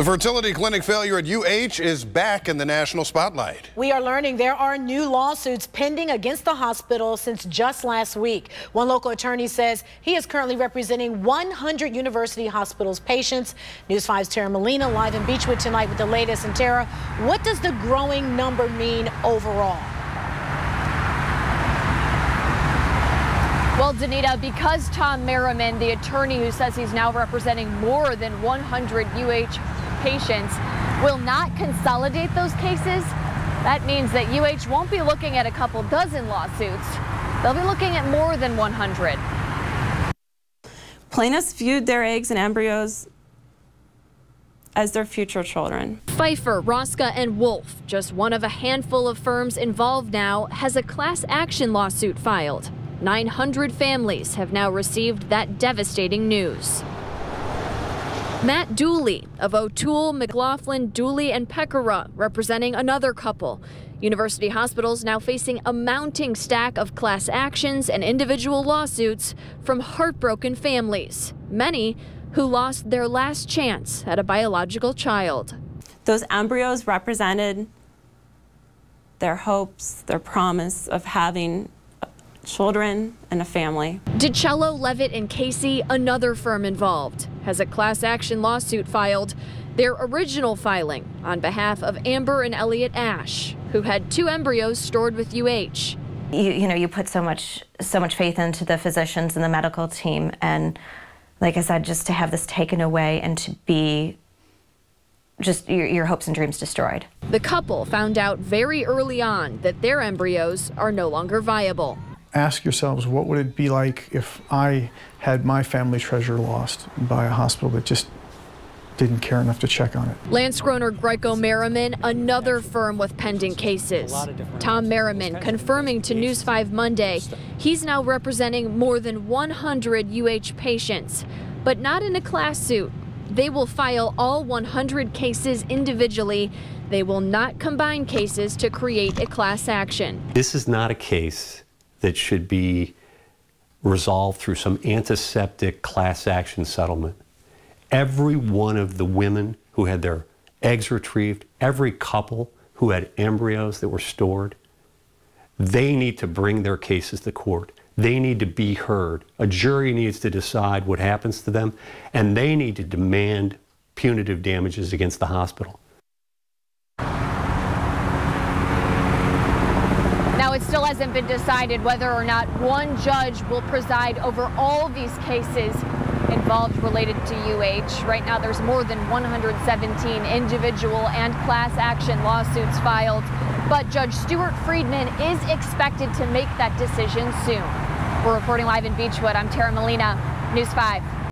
The fertility clinic failure at UH is back in the national spotlight. We are learning there are new lawsuits pending against the hospital since just last week. One local attorney says he is currently representing 100 university hospitals' patients. News 5's Tara Molina live in Beechwood tonight with the latest. And Tara, what does the growing number mean overall? Well, Danita, because Tom Merriman, the attorney who says he's now representing more than 100 UH patients, will not consolidate those cases, that means that UH won't be looking at a couple dozen lawsuits. They'll be looking at more than 100. Plaintiffs viewed their eggs and embryos as their future children. Pfeiffer, Rosca, and Wolf, just one of a handful of firms involved now, has a class action lawsuit filed. 900 families have now received that devastating news. Matt Dooley of O'Toole, McLaughlin, Dooley, and Peckera representing another couple. University hospitals now facing a mounting stack of class actions and individual lawsuits from heartbroken families, many who lost their last chance at a biological child. Those embryos represented their hopes, their promise of having children and a family. DiCello, Levitt, and Casey, another firm involved, has a class action lawsuit filed. Their original filing on behalf of Amber and Elliot Ash, who had 2 embryos stored with UH. You put so much faith into the physicians and the medical team, and like I said, just to have this taken away and to be just your hopes and dreams destroyed. The couple found out very early on that their embryos are no longer viable. Ask yourselves, what would it be like if I had my family treasure lost by a hospital that just didn't care enough to check on it? Lance Groner, Greco Merriman, another firm with pending cases. Tom Merriman confirming to News 5 Monday he's now representing more than 100 UH patients, but not in a class suit. They will file all 100 cases individually. They will not combine cases to create a class action. This is not a case that should be resolved through some antiseptic class action settlement. Every one of the women who had their eggs retrieved, every couple who had embryos that were stored, they need to bring their cases to court. They need to be heard. A jury needs to decide what happens to them, and they need to demand punitive damages against the hospital. Now, it still hasn't been decided whether or not one judge will preside over all these cases involved related to UH. Right now, there's more than 117 individual and class action lawsuits filed, but Judge Stuart Friedman is expected to make that decision soon. We're reporting live in Beechwood. I'm Tara Molina, News 5.